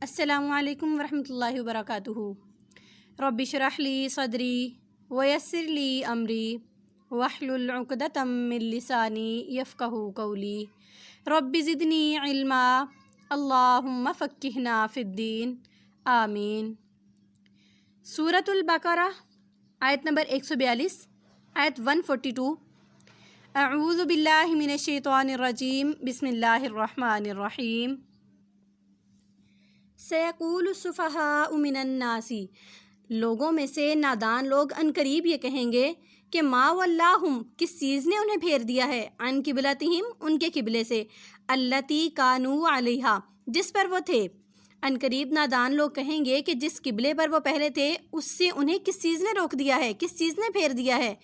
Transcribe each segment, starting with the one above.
السلام علیکم ورحمۃ اللہ وبرکاتہ۔ رب اشرح لی صدری ویسر لی امری واحلل عقدۃ من لسانی یفقہوا قولی رب زدنی علما اللہم فقہنا فی الدین آمین۔ سورۃ البقرہ آیت نمبر 142، آیت 142۔ اعوذ باللہ من الشیطان الرجیم، بسم اللہ الرحمن الرحیم۔ سیقول السفہاء من الناس، لوگوں میں سے نادان لوگ عنقریب یہ کہیں گے کہ ما ولاہم، کس چیز نے انہیں پھیر دیا ہے، عن قبلتہم، ان کے قبلے سے، التی کانوا علیہا، جس پر وہ تھے۔ عنقریب نادان لوگ کہیں گے کہ جس قبلے پر وہ پہلے تھے اس سے انہیں کس چیز نے روک دیا ہے، کس چیز نے پھیر دیا ہے۔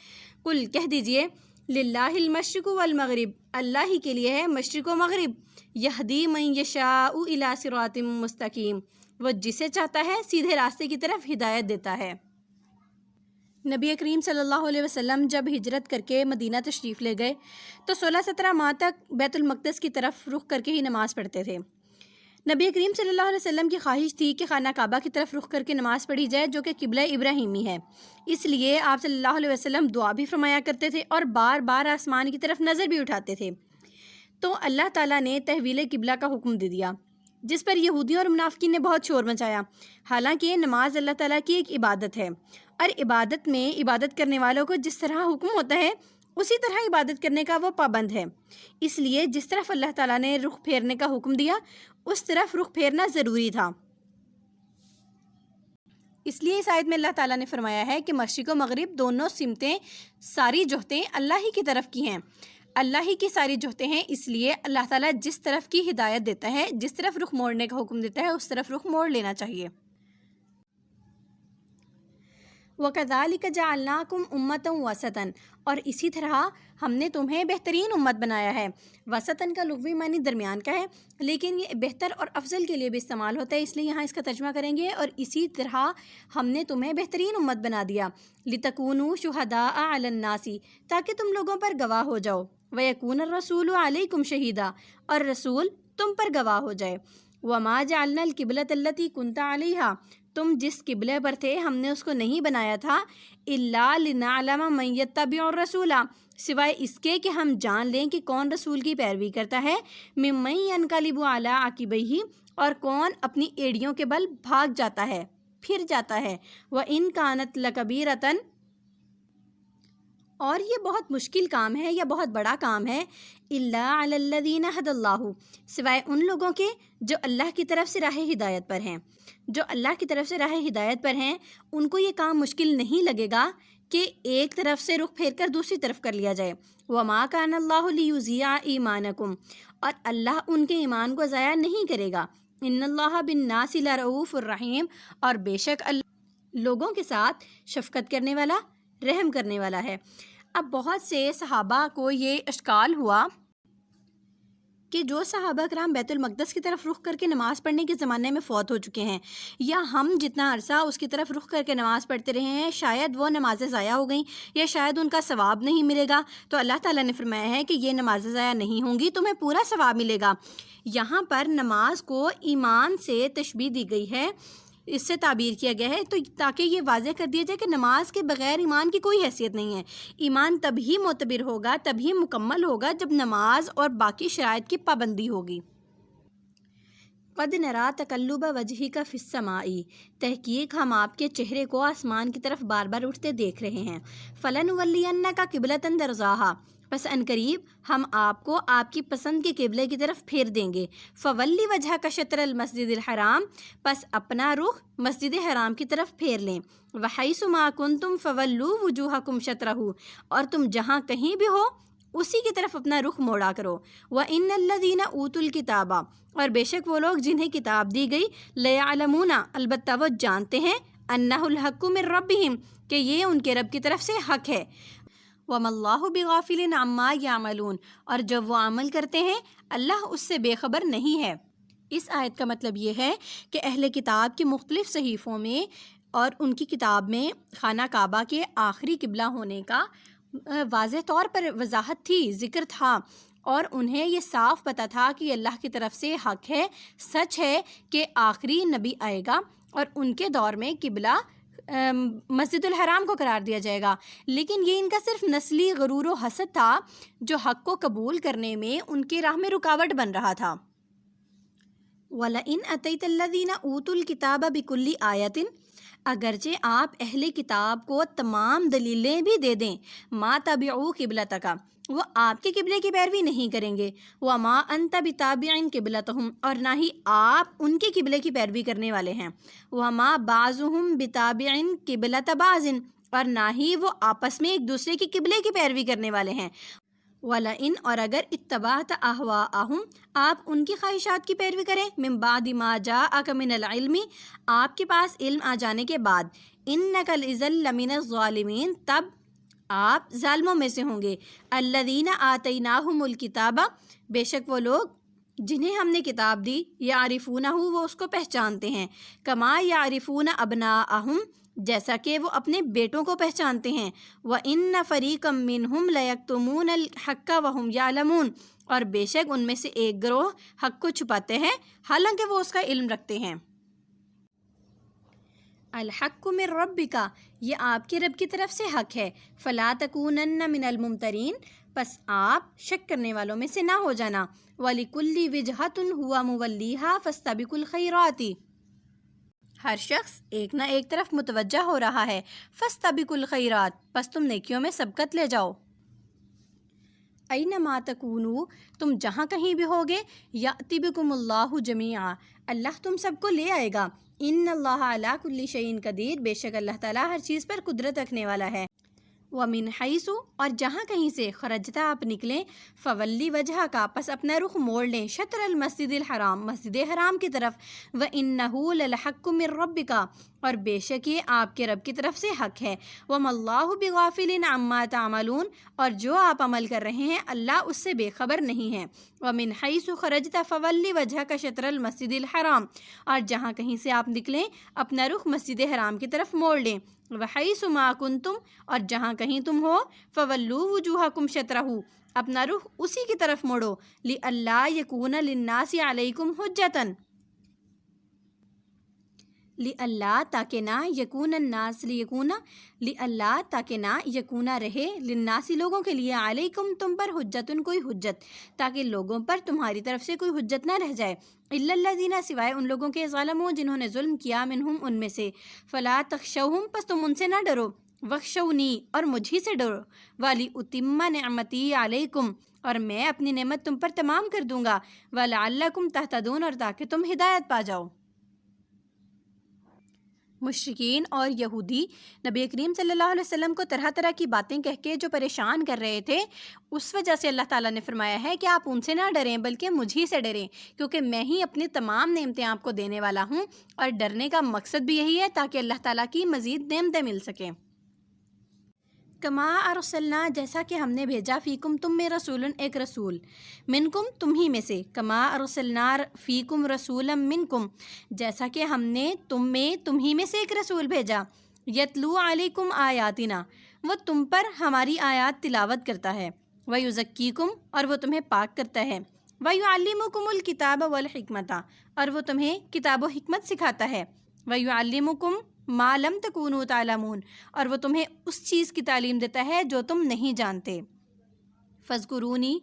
قل، کہہ دیجئے، للہ المشرق والمغرب، اللہ ہی کے لیے ہے مشرق و مغرب، یہدی من یشاء الی صراط مستقیم، وہ جسے چاہتا ہے سیدھے راستے کی طرف ہدایت دیتا ہے۔ نبی کریم صلی اللہ علیہ وسلم جب ہجرت کر کے مدینہ تشریف لے گئے تو 16-17 ماہ تک بیت المقدس کی طرف رخ کر کے ہی نماز پڑھتے تھے۔ نبی کریم صلی اللہ علیہ وسلم کی خواہش تھی کہ خانہ کعبہ کی طرف رخ کر کے نماز پڑھی جائے، جو کہ قبلہ ابراہیمی ہے۔ اس لیے آپ صلی اللہ علیہ وسلم دعا بھی فرمایا کرتے تھے اور بار بار آسمان کی طرف نظر بھی اٹھاتے تھے۔ تو اللہ تعالیٰ نے تحویل قبلہ کا حکم دے دیا، جس پر یہودیوں اور منافقین نے بہت شور مچایا۔ حالانکہ نماز اللہ تعالیٰ کی ایک عبادت ہے، اور عبادت میں عبادت کرنے والوں کو جس طرح حکم ہوتا ہے اسی طرح عبادت کرنے کا وہ پابند ہے۔ اس لیے جس طرف اللہ تعالیٰ نے رخ پھیرنے کا حکم دیا اس طرف رخ پھیرنا ضروری تھا۔ اس لیے اس آیت میں اللہ تعالیٰ نے فرمایا ہے کہ مشرق و مغرب دونوں سمتیں، ساری جہتیں اللہ ہی کی طرف کی ہیں، اللہ ہی کی ساری جہتیں ہیں۔ اس لیے اللہ تعالیٰ جس طرف کی ہدایت دیتا ہے، جس طرف رخ موڑنے کا حکم دیتا ہے اس طرف رخ موڑ لینا چاہیے۔ وَكَذَلِكَ جَعَلْنَاكُمْ أُمَّةً وَسَطًا، اور اسی طرح ہم نے تمہیں بہترین امت بنایا ہے۔ وسطاً کا لغوی معنی درمیان کا ہے، لیکن یہ بہتر اور افضل کے لیے بھی استعمال ہوتا ہے، اس لیے یہاں اس کا ترجمہ کریں گے، اور اسی طرح ہم نے تمہیں بہترین امت بنا دیا۔ لِتَكُونُوا شُهَدَاءَ عَلَى النَّاسِ، تاکہ تم لوگوں پر گواہ ہو جاؤ۔ وَيَكُونَ الرَّسُولُ عَلَيْكُمْ شَهِيدًا، اور رسول تم پر گواہ ہو جائے۔ وَمَا جَعَلْنَا الْقِبْلَةَ الَّتِي كُنْتَ عَلَيْهَا، تم جس قبلے پر تھے ہم نے اس کو نہیں بنایا تھا، إِلَّا لِنَعْلَمَ مَن يَتَّبِعُ الرَّسُولَ، سوائے اس کے کہ ہم جان لیں کہ کون رسول کی پیروی کرتا ہے، مِمَّن يَنْقَلِبُ عَلَىٰ عَقِبَیْہِ، اور کون اپنی ایڑیوں کے بل بھاگ جاتا ہے، پھر جاتا ہے۔ وَإِن كَانَتْ لَكَبِيرَةً، اور یہ بہت مشکل کام ہے یا بہت بڑا کام ہے، إِلَّا عَلَى الَّذِينَ هَدَى اللَّهُ، سوائے ان لوگوں کے جو اللہ کی طرف سے راہ ہدایت پر ہیں۔ جو اللہ کی طرف سے راہ ہدایت پر ہیں ان کو یہ کام مشکل نہیں لگے گا کہ ایک طرف سے رخ پھیر کر دوسری طرف کر لیا جائے۔ وَمَا كَانَ اللَّهُ لِيُضِيعَ إِيمَانَكُمْ، اور اللہ ان کے ایمان کو ضائع نہیں کرے گا۔ إِنَّ اللَّهَ بِالنَّاسِ لَرَءُوفٌ رَحِيمٌ، اور بے شک اللہ لوگوں کے ساتھ شفقت کرنے والا، رحم کرنے والا ہے۔ اب بہت سے صحابہ کو یہ اشکال ہوا کہ جو صحابہ کرام بیت المقدس کی طرف رخ کر کے نماز پڑھنے کے زمانے میں فوت ہو چکے ہیں، یا ہم جتنا عرصہ اس کی طرف رخ کر کے نماز پڑھتے رہے ہیں، شاید وہ نمازیں ضائع ہو گئیں یا شاید ان کا ثواب نہیں ملے گا۔ تو اللہ تعالیٰ نے فرمایا ہے کہ یہ نمازیں ضائع نہیں ہوں گی، تمہیں پورا ثواب ملے گا۔ یہاں پر نماز کو ایمان سے تشبیہ دی گئی ہے، اس سے تعبیر کیا گیا ہے، تو تاکہ یہ واضح کر دیا جائے کہ نماز کے بغیر ایمان کی کوئی حیثیت نہیں ہے۔ ایمان تبھی معتبر ہوگا، تبھی مکمل ہوگا جب نماز اور باقی شرائط کی پابندی ہوگی۔ قَدْ نَرَىٰ تَقَلُّبَ وَجْهِكَ فِي السَّمَاءِ، تحقیق ہم آپ کے چہرے کو آسمان کی طرف بار بار اٹھتے دیکھ رہے ہیں۔ فَلَنُوَلِّيَنَّكَ قِبْلَةً تَرْضَاهَا، پس عنقریب ہم آپ کو آپ کی پسند کے قبلے کی طرف پھیر دیں گے۔ فَوَلِّ وَجْهَكَ شَطْرَ الْمَسْجِدِ الْحَرَامِ، پس اپنا رخ مسجد حرام کی طرف پھیر لیں۔ وَحَيْثُ مَا كُنْتُمْ فَوَلُّوا وُجُوهَكُمْ شَطْرَهُ، اور تم جہاں کہیں بھی ہو اسی کی طرف اپنا رخ موڑا کرو۔ وَإِنَّ الَّذِينَ أُوتُوا الْكِتَابَ، اور بے شک وہ لوگ جنہیں کتاب دی گئی، لَيَعْلَمُونَ، البتہ وہ جانتے ہیں، أَنَّهُ الْحَقُّ مِن رَبِّهِمْ، کہ یہ ان کے رب کی طرف سے حق ہے۔ وَمَا اللَّهُ بِغَافِلٍ عَمَّا يَعْمَلُونَ، اور جب وہ عمل کرتے ہیں اللہ اس سے بے خبر نہیں ہے۔ اس آیت کا مطلب یہ ہے کہ اہل کتاب کے مختلف صحیفوں میں اور ان کی کتاب میں خانہ کعبہ کے آخری قبلہ ہونے کا واضح طور پر وضاحت تھی، ذکر تھا، اور انہیں یہ صاف پتہ تھا کہ اللہ کی طرف سے حق ہے، سچ ہے کہ آخری نبی آئے گا اور ان کے دور میں قبلہ مسجد الحرام کو قرار دیا جائے گا، لیکن یہ ان کا صرف نسلی غرور و حسد تھا جو حق کو قبول کرنے میں ان کی راہ میں رکاوٹ بن رہا تھا۔ وَلَئِنْ أَتَيْتَ الَّذِينَ أُوتُوا الْكِتَابَ بِكُلِّ آیَةٍ، اگرچہ آپ اہل کتاب کو تمام دلیلیں بھی دے دیں، ما تبعوا قبلتک، وہ آپ کے قبلے کی پیروی نہیں کریں گے، وما انت بتابع قبلتہم، اور نہ ہی آپ ان کے قبلے کی پیروی کرنے والے ہیں، وما بعضهم بتابع قبلۃ بعض، اور نہ ہی وہ آپس میں ایک دوسرے کی قبلے کی پیروی کرنے والے ہیں، وَلَئِنْ، اور اگر اتبعت اہواءہم، آپ ان کی خواہشات کی پیروی کریں، من بعد ما جاءک من العلم، آپ کے پاس علم آ جانے کے بعد، انک اذا لمن الظالمین، تب آپ ظالموں میں سے ہوں گے، الذین آتیناہم الکتاب، بے شک وہ لوگ جنہیں ہم نے کتاب دی، یعرفونہ، وہ اس کو پہچانتے ہیں، کما یعرفون ابناءہم، جیسا کہ وہ اپنے بیٹوں کو پہچانتے ہیں، وَإِنَّ فَرِيقًا مِّنْهُمْ لَيَكْتُمُونَ الْحَقَّ وَهُمْ يَعْلَمُونَ، اور بے شک ان میں سے ایک گروہ حق کو چھپاتے ہیں حالانکہ وہ اس کا علم رکھتے ہیں۔ الحق من ربک، یہ آپ کے رب کی طرف سے حق ہے، فلا تکونن من الممترین، پس آپ شک کرنے والوں میں سے نہ ہو جانا، وَلِكُلِّ وِجْهَةٌ هُوَ مُوَلِّيهَا فَاسْتَبِقُوا الْخَيْرَاتِ، ہر شخص ایک نہ ایک طرف متوجہ ہو رہا ہے، فَاسْتَبِقُوا الْخَيْرَاتِ، پس تم نیکیوں میں سبقت لے جاؤ، اینما تکونوا، تم جہاں کہیں بھی ہوگے، یأتی بکم اللہ جمیعا، اللہ تم سب کو لے آئے گا، ان اللہ علی کل شیء قدیر، بے شک اللہ تعالیٰ ہر چیز پر قدرت رکھنے والا ہے، وَمِنْ حَيْثُ، اور جہاں کہیں سے، خرجتا آپ نکلیں، فولی وجہ کا، پس اپنا رخ موڑ لیں، شطر المسجد الحرام، مسجد حرام کی طرف، وَإِنَّهُ لَلْحَقُّ مِنْ رَبِّكَ، اور بے شک یہ آپ کے رب کی طرف سے حق ہے، وَمَا اللَّهُ بِغَافِلٍ عَمَّا تَعْمَلُونَ، اور جو آپ عمل کر رہے ہیں اللہ اس سے بے خبر نہیں ہے، وَمِنْ حَيْثُ خَرَجْتَ فَوَلِّ وَجْهَكَ شَطْرَ الْمَسْجِدِ الْحَرَامِ، اور جہاں کہیں سے آپ نکلیں اپنا رخ مسجد حرام کی طرف موڑ لیں، وَحَيْثُ مَا كُنْتُمْ، اور جہاں کہیں تم ہو، فَوَلُّوا وُجُوهَكُمْ شَطْرَهُ، اپنا رخ اسی کی طرف موڑو، لِأَلَّا يَكُونَ لِلنَّاسِ عَلَيْكُمْ حُجَّةً، لِأَلَّا، تاکہ نہ، یکون الناس، لیکون، لِأَلَّا، تاکہ نہ، یکون رہے، للناس، لوگوں کے لیے، علیکم، تم پر، حجتن، کوئی حجت، تاکہ لوگوں پر تمہاری طرف سے کوئی حجت نہ رہ جائے، الا الذین، سوائے ان لوگوں کے، ظلموا، جنہوں نے ظلم کیا، منہم، ان میں سے، فلا تخشوہم، پس تم ان سے نہ ڈرو، وخشونی، اور مجھ ہی سے ڈرو، وَلِأُتِمَّ نِعْمَتِی علیکم، اور میں اپنی نعمت تم پر تمام کر دوں گا، وَلَعَلَّکُمْ تہتدون، اور تاکہ تم ہدایت پا جاؤ۔ مشرکین اور یہودی نبی کریم صلی اللہ علیہ وسلم کو طرح طرح کی باتیں کہہ کے جو پریشان کر رہے تھے، اس وجہ سے اللہ تعالیٰ نے فرمایا ہے کہ آپ ان سے نہ ڈریں بلکہ مجھ ہی سے ڈریں، کیونکہ میں ہی اپنی تمام نعمتیں آپ کو دینے والا ہوں، اور ڈرنے کا مقصد بھی یہی ہے تاکہ اللہ تعالیٰ کی مزید نعمتیں مل سکیں۔ کما ارسلنا، جیسا کہ ہم نے بھیجا، فیکم، تم میں، رسول، ایک رسول، منکم، تم ہی میں سے، کما ارسلنا فیکم رسولا منکم، جیسا کہ ہم نے تم ہی میں سے ایک رسول بھیجا، یتلو علیکم آیاتنا، وہ تم پر ہماری آیات تلاوت کرتا ہے، ویزکیکم، اور وہ تمہیں پاک کرتا ہے، ویعلمکم الکتاب والحکمت، اور وہ تمہیں کتاب و حکمت سکھاتا ہے، ویعلمکم ما لم تکونوا تعلمون، اور وہ تمہیں اس چیز کی تعلیم دیتا ہے جو تم نہیں جانتے، فاذکرونی،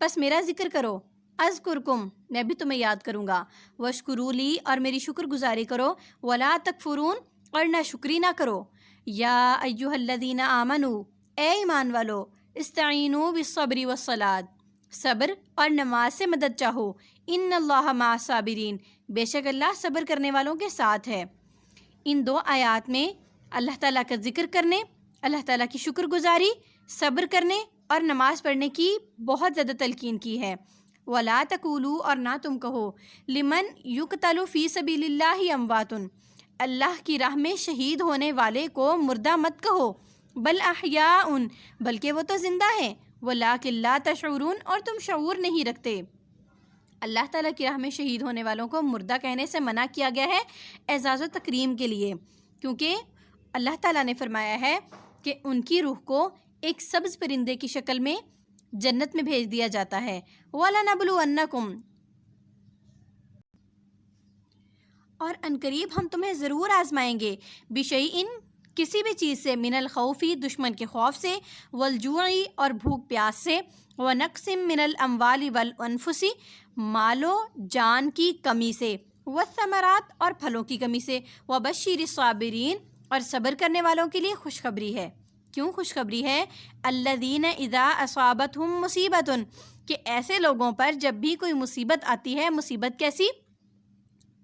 پس میرا ذکر کرو، اذکرکم، میں بھی تمہیں یاد کروں گا، واشکروا لی، اور میری شکر گزاری کرو، ولا تکفرون، اور نہ شکری نہ کرو، یا ایھا الذین آمنوا، اے ایمان والو، استعینوا بالصبر والصلاۃ، صبر اور نماز سے مدد چاہو، ان اللہ مع الصابرین، بے شک اللہ صبر کرنے والوں کے ساتھ ہے۔ ان دو آیات میں اللہ تعالیٰ کا ذکر کرنے، اللہ تعالیٰ کی شکر گزاری، صبر کرنے اور نماز پڑھنے کی بہت زیادہ تلقین کی ہے۔ وَلَا تَقُولُوا، اور نہ تم کہو، لمن یقتل فی سبیل اللہ اموات، اللہ کی راہ میں شہید ہونے والے کو مردہ مت کہو، بل احیاء، بلکہ وہ تو زندہ ہیں، وَلَٰكِن لَا تَشْعُرُونَ، اور تم شعور نہیں رکھتے۔ اللہ تعالیٰ کی راہ میں شہید ہونے والوں کو مردہ کہنے سے منع کیا گیا ہے اعزاز و تکریم کے لیے، کیونکہ اللہ تعالیٰ نے فرمایا ہے کہ ان کی روح کو ایک سبز پرندے کی شکل میں جنت میں بھیج دیا جاتا ہے۔ وَلَنَبْلُوَنَّكُمْ، اور عنقریب ہم تمہیں ضرور آزمائیں گے، بِشَیْءٍ، کسی بھی چیز سے، من الخوفی، دشمن کے خوف سے، والجوعی، اور بھوک پیاس سے، ونقص من الاموال والانفس، مال و جان کی کمی سے، والثمرات، اور پھلوں کی کمی سے، وبشر الصابرین، اور صبر کرنے والوں کے لیے خوشخبری ہے۔ کیوں خوشخبری ہے؟ الذین اذا اصابتہم مصیبۃ، کہ ایسے لوگوں پر جب بھی کوئی مصیبت آتی ہے، مصیبت کیسی؟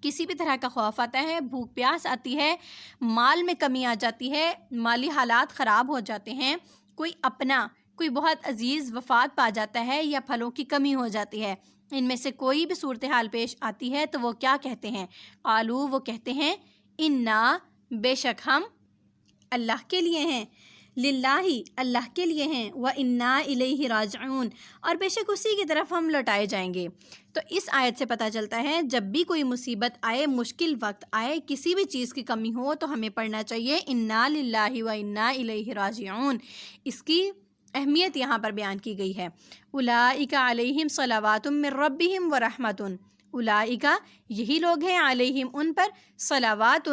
کسی بھی طرح کا خوف آتا ہے، بھوک پیاس آتی ہے، مال میں کمی آ جاتی ہے، مالی حالات خراب ہو جاتے ہیں، کوئی بہت عزیز وفات پا جاتا ہے، یا پھلوں کی کمی ہو جاتی ہے، ان میں سے کوئی بھی صورتحال پیش آتی ہے تو وہ کیا کہتے ہیں؟ قالو، وہ کہتے ہیں، انا، بے شک ہم اللہ کے لیے ہیں، للہ، اللہ کے لیے ہیں، وَإِنَّا إِلَيْهِ راجعون، اور بے شک اسی کی طرف ہم لوٹائے جائیں گے۔ تو اس آیت سے پتہ چلتا ہے جب بھی کوئی مصیبت آئے، مشکل وقت آئے، کسی بھی چیز کی کمی ہو تو ہمیں پڑھنا چاہیے اِنَّا لِلَّهِ وَإِنَّا إِلَيْهِ راجعون۔ اس کی اہمیت یہاں پر بیان کی گئی ہے۔ اولئک علیہم صلوات من ربہم ورحمۃ، اولئک، یہی لوگ ہیں، علیہم، ان پر، صلوات،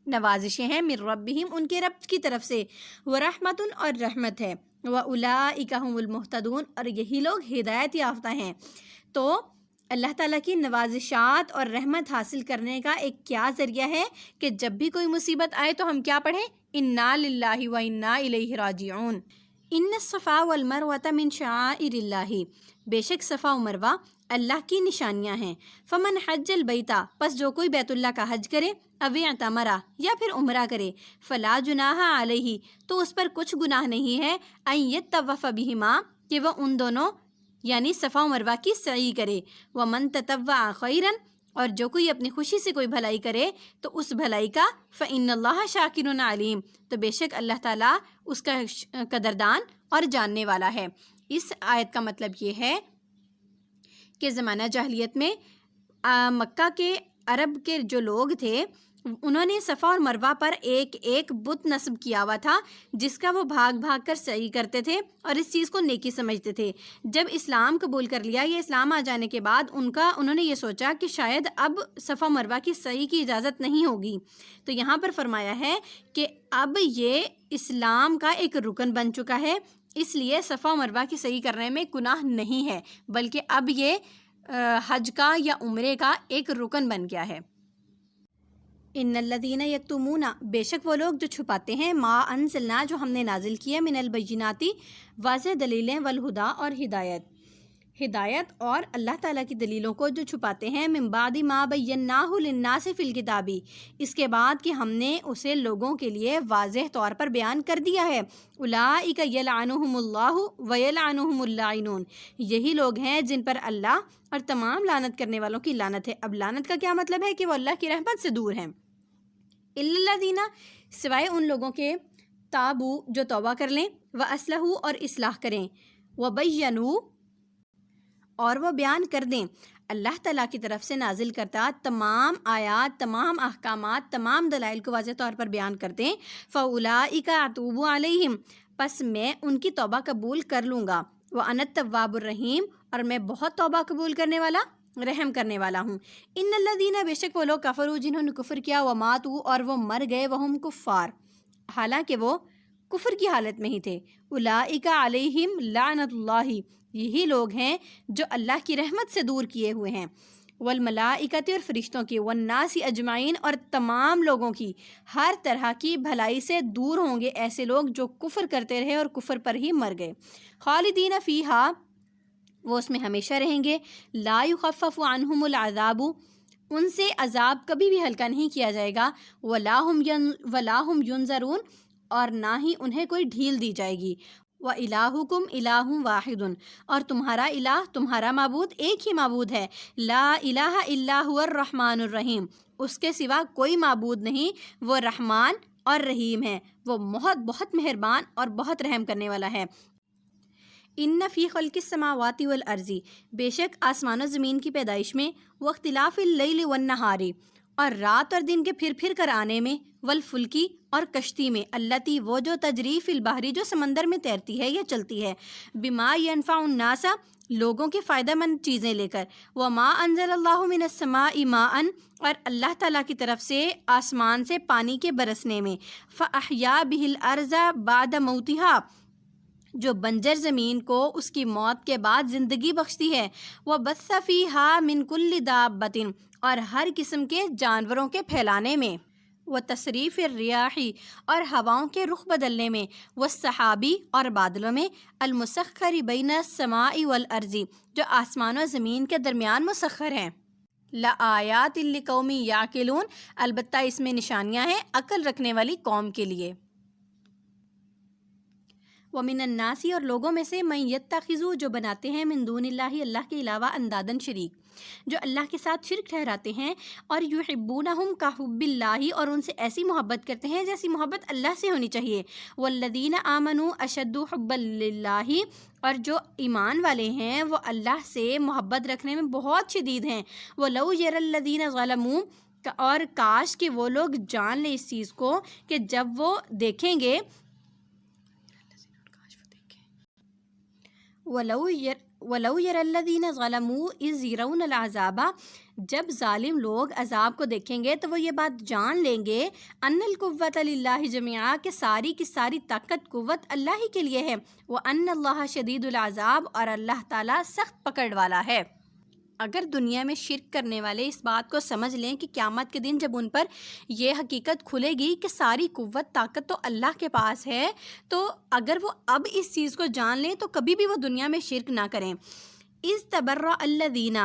نوازشیں ہیں، من ربہم، ان کے رب کی طرف سے، ورحمۃ، اور رحمت ہے، واولئک هم المہتدون، اور یہی لوگ ہدایت یافتہ ہیں۔ تو اللہ تعالیٰ کی نوازشات اور رحمت حاصل کرنے کا ایک کیا ذریعہ ہے کہ جب بھی کوئی مصیبت آئے تو ہم کیا پڑھیں؟ انا للہ وانا الیہ راجعون۔ ان الصفا والمروۃ من شعائر اللہ، بے شک صفا و مروہ اللہ کی نشانیاں ہیں۔ فمن حج البیتا، پس جو کوئی بیت اللہ کا حج کرے، او اعتمرا، یا پھر عمرہ کرے، فلا جناح علیہ، تو اس پر کچھ گناہ نہیں ہے، ان یطوف بہما، کہ وہ ان دونوں یعنی صفا و مروہ کی سعی کرے، ومن تطوع خیرا، اور جو کوئی اپنی خوشی سے کوئی بھلائی کرے تو اس بھلائی کا، فإن اللہ شاکر علیم، تو بے شک اللہ تعالیٰ اس کا قدردان اور جاننے والا ہے۔ اس آیت کا مطلب یہ ہے کہ زمانہ جاہلیت میں مکہ کے عرب کے جو لوگ تھے انہوں نے صفا اور مروہ پر ایک ایک بت نصب کیا ہوا تھا، جس کا وہ بھاگ بھاگ کر سعی کرتے تھے اور اس چیز کو نیکی سمجھتے تھے۔ جب اسلام قبول کر لیا، یا اسلام آ جانے کے بعد انہوں نے یہ سوچا کہ شاید اب صفا مروہ کی سعی کی اجازت نہیں ہوگی، تو یہاں پر فرمایا ہے کہ اب یہ اسلام کا ایک رکن بن چکا ہے، اس لیے صفا مروہ کی سعی کرنے میں گناہ نہیں ہے، بلکہ اب یہ حج کا یا عمرے کا ایک رکن بن گیا ہے۔ ان الذین یکتمون، بے شک وہ لوگ جو چھپاتے ہیں، ما انزلنا، جو ہم نے نازل کیا، من البیناتی، واضح دلیلیں، والہدا، اور ہدایت اور اللہ تعالیٰ کی دلیلوں کو جو چھپاتے ہیں، من بعد ما بیناہ للناس فی الکتاب، اس کے بعد کہ ہم نے اسے لوگوں کے لیے واضح طور پر بیان کر دیا ہے، اولئک یلعنہم اللہ ویلعنہم اللاعنون، یہی لوگ ہیں جن پر اللہ اور تمام لعنت کرنے والوں کی لعنت ہے۔ اب لعنت کا کیا مطلب ہے؟ کہ وہ اللہ کی رحمت سے دور ہیں۔ الا الذین، سوائے ان لوگوں کے، تابو، جو توبہ کر لیں، واصلحوا، اور اصلاح کریں، وبینوا، اور وہ بیان کر دیں اللہ تعالیٰ کی طرف سے نازل کرتا تمام آیات، تمام احکامات، تمام دلائل کو واضح طور پر بیان کر دیں، فاولئک اتوب علیہم، پس میں ان کی توبہ قبول کر لوں گا، وانا التواب الرحیم، اور میں بہت توبہ قبول کرنے والا، رحم کرنے والا ہوں۔ ان الذین، بے شک وہ لوگ، کفروا، جنہوں نے کفر کیا، وماتوا، اور وہ مر گئے، وہم کفار، حالانکہ وہ کفر کی حالت میں ہی تھے، اولئک علیہم لعنت اللہ، یہی لوگ ہیں جو اللہ کی رحمت سے دور کیے ہوئے ہیں، والملائکۃ، اور فرشتوں کی، والناس اجمعین، اور تمام لوگوں کی، ہر طرح کی بھلائی سے دور ہوں گے ایسے لوگ جو کفر کرتے رہے اور کفر پر ہی مر گئے، خالدین فیہا، وہ اس میں ہمیشہ رہیں گے، لا یخفف عنہم العذاب، ان سے عذاب کبھی بھی ہلکا نہیں کیا جائے گا، ولا ہم ینظرون، اور نہ ہی انہیں کوئی ڈھیل دی جائے گی، وَإِلَٰهُكُمْ إِلَٰهٌ وَاحِدٌ، اور تمہارا الہ، تمہارا معبود ایک ہی معبود ہے، لا الہ الا هو الرحمن الرحیم، اس کے سوا کوئی معبود نہیں، وہ رحمان اور رحیم ہے، وہ بہت مہربان اور بہت رحم کرنے والا ہے۔ ان فی خلق السماوات والارض، بے شک آسمان و زمین کی پیدائش میں، واختلاف اللیل والنہار، اور رات اور دن کے پھر پھر کر آنے میں، والفلکی اور کشتی میں، اللتی وہ جو تجری فی البحری جو سمندر میں تیرتی ہے یا چلتی ہے، بما ینفع الناس لوگوں کے فائدہ مند چیزیں لے کر، وما انزل اللہ من السماء ماء اور اللہ تعالیٰ کی طرف سے آسمان سے پانی کے برسنے میں، فاحیا بہ الارض بعد موتہا جو بنجر زمین کو اس کی موت کے بعد زندگی بخشتی ہے، وبث فیہا من کل دابۃ اور ہر قسم کے جانوروں کے پھیلانے میں، وتصریف الریاح اور ہواؤں کے رخ بدلنے میں، والسحابی اور بادلوں میں، المسخر بین السماء والارض جو آسمان و زمین کے درمیان مسخر ہیں، لآیات لقوم یعقلون البتہ اس میں نشانیاں ہیں عقل رکھنے والی قوم کے لیے۔ ومن الناس اور لوگوں میں سے من یتخذ جو بناتے ہیں من دون اللہ اللہ کے علاوہ اندادن شریک، جو اللہ کے ساتھ شرک ٹھہراتے ہیں، اور یحبونہم کحب اللہ اور ان سے ایسی محبت کرتے ہیں جیسی محبت اللہ سے ہونی چاہیے، والذین آمنوا اشد حبا للہ اور جو ایمان والے ہیں وہ اللہ سے محبت رکھنے میں بہت شدید ہیں، ولو یری الذین ظلموا اور کاش کہ وہ لوگ جان لیں اس چیز کو کہ جب وہ دیکھیں گے وَلَوْ يَرَى الَّذِينَ ظَلَمُوا إِذْ يَرَوْنَ الْعَذَابَ جب ظالم لوگ عذاب کو دیکھیں گے تو وہ یہ بات جان لیں گے ان القوۃ للہ جميعا کہ ساری کی ساری طاقت قوت اللہ ہی کے لیے ہے، وَأَنَّ اللَّهَ شَدِيدُ الْعَذَابِ اور اللہ تعالیٰ سخت پکڑ والا ہے۔ اگر دنیا میں شرک کرنے والے اس بات کو سمجھ لیں کہ قیامت کے دن جب ان پر یہ حقیقت کھلے گی کہ ساری قوت طاقت تو اللہ کے پاس ہے، تو اگر وہ اب اس چیز کو جان لیں تو کبھی بھی وہ دنیا میں شرک نہ کریں۔ اِذْ تَبَرَّأَ الَّذِينَ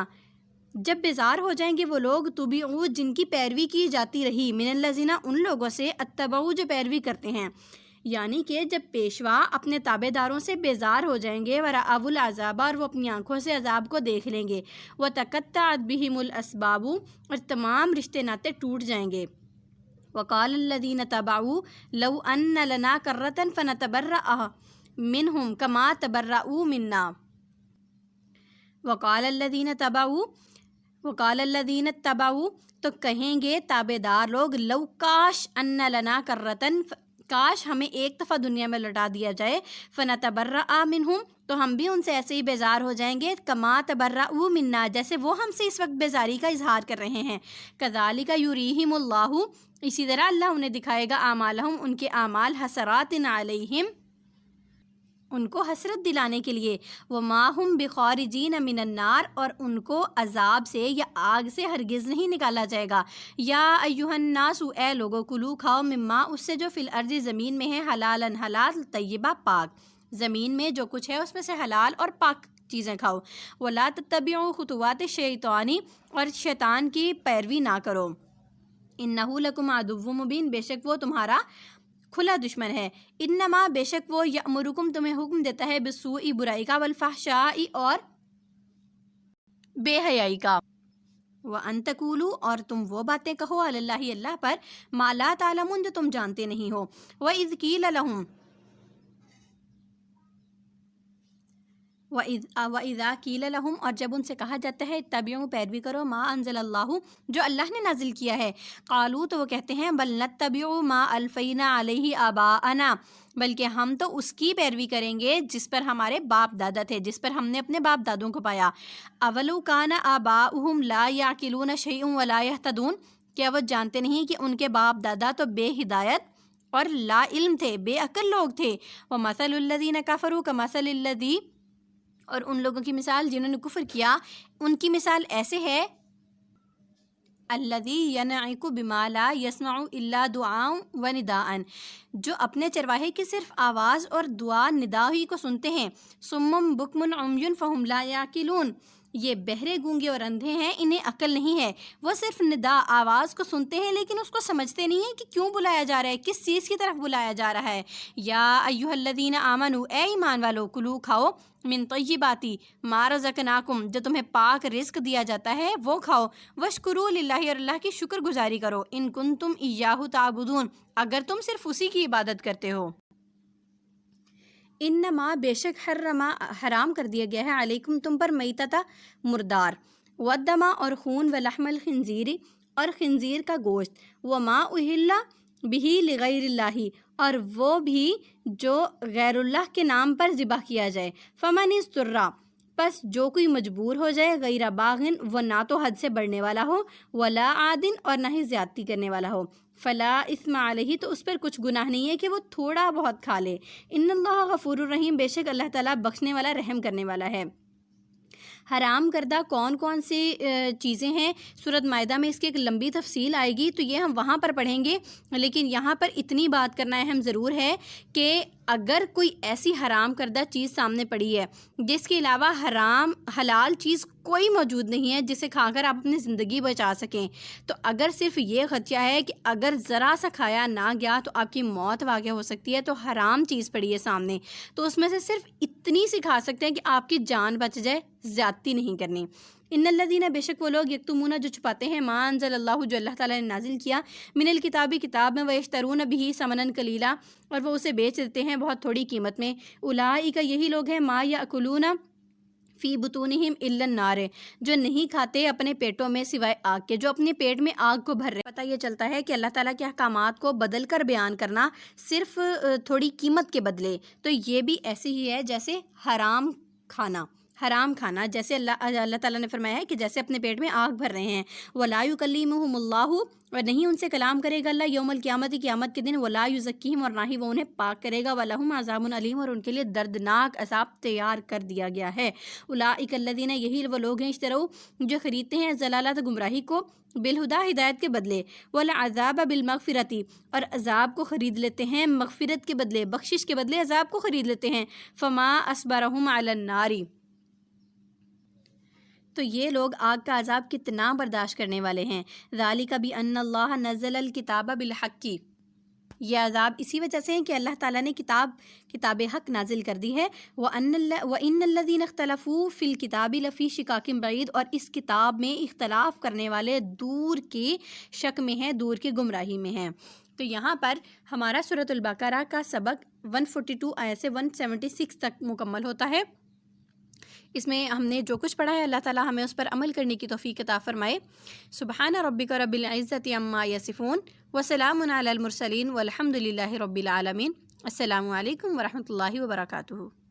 جب بیزار ہو جائیں گے وہ لوگ تُبِعُوا جن کی پیروی کی جاتی رہی، من الَّذِينَ ان لوگوں سے اتَّبَعُوا جو پیروی کرتے ہیں، یعنی کہ جب پیشوا اپنے تابع داروں سے بیزار ہو جائیں گے، وَرَأَوُا الْعَذَابَ اور وہ اپنی آنکھوں سے عذاب کو دیکھ لیں گے، وَتَقَطَّعَتْ بِهِمُ الْأَسْبَابُ اور تمام رشتے ناطے ٹوٹ جائیں گے، وَقَالَ الَّذِينَ تَبَعُوا لَوْ أَنَّ لَنَا كَرَّةً فَنَتَبَرَّأَ مِنْهُمْ كَمَا تَبَرَّؤُوا مِنَّا وَقَالَ الَّذِينَ اتَّبَعُوا تو کہیں گے تابع دار لوگ لو کاش ان لنا کرتن کاش ہمیں ایک دفعہ دنیا میں لوٹا دیا جائے، فنتبرأ منہم تو ہم بھی ان سے ایسے ہی بیزار ہو جائیں گے، کما تبرؤوا منا جیسے وہ ہم سے اس وقت بیزاری کا اظہار کر رہے ہیں، کذالک یریہم اللہ اسی طرح اللہ انہیں دکھائے گا اعمالہم ان کے اعمال حسرات علیہم ان کو حسرت دلانے کے لیے، وما ہم بخارجین من النار اور ان کو عذاب سے یا آگ سے ہرگز نہیں نکالا جائے گا، یا ایھا الناس اے لوگو کلو کھاؤ مما اس سے جو فی الارض زمین میں ہے، حلالا حلال طیبہ پاک، زمین میں جو کچھ ہے اس میں سے حلال اور پاک چیزیں کھاؤ، ولا تتبعوا خطوات الشیطان اور شیطان کی پیروی نہ کرو، انہ لکم عدو مبین بے شک وہ تمہارا کھلا دشمن ہے، انما بے شک وہ یأمرکم تمہیں حکم دیتا ہے بالسوء برائی کا، والفحشاء اور بے حیائی کا، وَأَن تَقُولُوا اور تم وہ باتیں کہو علی اللہ اللہ پر ما لا تعلمون جو تم جانتے نہیں ہو، وَإِذْ قِيلَ لَهُمْ وَإِذَا قِيلَ لَهُمْ اور جب ان سے کہا جاتا ہے اتبعوا پیروی کرو ما انزل اللہ جو اللہ نے نازل کیا ہے، قالوا تو وہ کہتے ہیں بل نتبع ما الفینا علیہ آباءنا بلکہ ہم تو اس کی پیروی کریں گے جس پر ہمارے باپ دادا تھے، جس پر ہم نے اپنے باپ دادوں کو پایا، اولو کان آباؤہم لا یعقلون شیئا ولا یہتدون کیا وہ جانتے نہیں کہ ان کے باپ دادا تو بے ہدایت اور لا علم تھے، بے عقل لوگ تھے، ومثل الذین کفروا کمثل الذی اور ان لوگوں کی مثال جنہوں نے کفر کیا ان کی مثال ایسے ہے، الذی ینعق بما لا یسمع الا دعاء و نداء جو اپنے چرواہے کی صرف آواز اور دعا ندا ہی کو سنتے ہیں، صم بکم عمی فہم لا یعقلون یہ بہرے گونگے اور اندھے ہیں انہیں عقل نہیں ہے، وہ صرف ندا آواز کو سنتے ہیں لیکن اس کو سمجھتے نہیں ہیں کہ کیوں بلایا جا رہا ہے، کس چیز کی طرف بلایا جا رہا ہے، یا ایھا الذین آمنوا اے ایمان والو کلو کھاؤ من طیباتی ما رزقناکم جو تمہیں پاک رزق دیا جاتا ہے وہ کھاؤ، واشکروا للہ اور اللہ کی شکر گزاری کرو، ان کنتم ایاہ تعبدون اگر تم صرف اسی کی عبادت کرتے ہو، انما بے شک حرام کر دیا گیا ہے علیکم تم پر میتتا مردار، والدما اور خون، ولحم الخنزیر اور خنزیر کا گوشت، وما اہلا بہی لغیر اللہ، اور وہ بھی جو غیر اللہ کے نام پر ذبح کیا جائے، فمن استرا، پس جو کوئی مجبور ہو جائے، غیر باغن، وہ نہ تو حد سے بڑھنے والا ہو، ولا عادن، اور نہ ہی زیادتی کرنے والا ہو، فلا اثم علیہ، تو اس پر کچھ گناہ نہیں ہے کہ وہ تھوڑا بہت کھا لے، ان اللہ غفور الرحیم، بے شک اللہ تعالیٰ بخشنے والا، رحم کرنے والا ہے۔ حرام کردہ کون کون سی چیزیں ہیں، سورۃ مائدہ میں اس کی ایک لمبی تفصیل آئے گی، تو یہ ہم وہاں پر پڑھیں گے، لیکن یہاں پر اتنی بات کرنا اہم ضرور ہے کہ اگر کوئی ایسی حرام کردہ چیز سامنے پڑی ہے جس کے علاوہ حلال چیز کوئی موجود نہیں ہے جسے کھا کر آپ اپنی زندگی بچا سکیں، تو اگر صرف یہ خدشہ ہے کہ اگر ذرا سا کھایا نہ گیا تو آپ کی موت واقع ہو سکتی ہے، تو حرام چیز پڑی ہے سامنے، تو اس میں سے صرف اتنی سی کھا سکتے ہیں کہ آپ کی جان بچ جائے، زیادتی نہیں کرنی۔ ان الذین، بے شک وہ لوگ، یکتمون، جو چھپاتے ہیں، ما انزل اللہ، جو اللہ تعالیٰ نے نازل کیا، من الکتابی، کتاب میں، ویشترون بہ ثمنا قلیلا، اور وہ اسے بیچ دیتے ہیں بہت تھوڑی قیمت میں، اولئک، یہی لوگ ہیں، ما یاکلون فی بطونہم الا النار، جو نہیں کھاتے اپنے پیٹوں میں سوائے آگ کے، جو اپنے پیٹ میں آگ کو بھر رہے۔ پتہ یہ چلتا ہے کہ اللہ تعالیٰ کے احکامات کو بدل کر بیان کرنا صرف تھوڑی قیمت کے بدلے، تو یہ بھی ایسے ہی ہے جیسے حرام کھانا، جیسے اللہ تعالیٰ نے فرمایا ہے کہ جیسے اپنے پیٹ میں آگ بھر رہے ہیں، وَلَا يُكَلِّمُهُمُ اللَّهُ، اور نہیں ان سے کلام کرے گا اللہ یوم القیامت، قیامت کے دن، وَلَا يُزَكِّيهِمْ، اور نہ ہی وہ انہیں پاک کرے گا، وَلَهُمْ عَذَابٌ أَلِيمٌ، اور ان کے لیے دردناک عذاب تیار کر دیا گیا ہے۔ اولئک الذین، یہی وہ لوگ ہیں، اشتروا، جو خریدتے ہیں، ضلالت، گمراہی کو، بالہدا، ہدایت کے بدلے، والعذاب بالمغفرۃ، اور عذاب کو خرید لیتے ہیں مغفرت کے بدلے، بخشش کے بدلے عذاب کو خرید لیتے ہیں، فما اصبرهم علی النار، تو یہ لوگ آگ کا عذاب کتنا برداشت کرنے والے ہیں۔ ذالک بأن اللہ نزل الکتاب بالحق، یہ عذاب اسی وجہ سے ہے کہ اللہ تعالیٰ نے کتاب حق نازل کر دی ہے، وَإِنَّ الَّذِينَ اخْتَلَفُوا فِي الْكِتَابِ لَفِي شِقَاقٍ بَعِيدٍ، اور اس کتاب میں اختلاف کرنے والے دور کے شک میں ہیں، دور کے گمراہی میں ہیں۔ تو یہاں پر ہمارا سورۃ البقرہ کا سبق 142 آیت سے 176 تک مکمل ہوتا ہے۔ اس میں ہم نے جو کچھ پڑھا ہے، اللہ تعالیٰ ہمیں اس پر عمل کرنے کی توفیق عطا فرمائے۔ سبحان ربک رب العزت عما یصفون، وسلام علی المرسلین، والحمد للہ رب العالمین۔ السلام علیکم ورحمۃ اللہ وبرکاتہ۔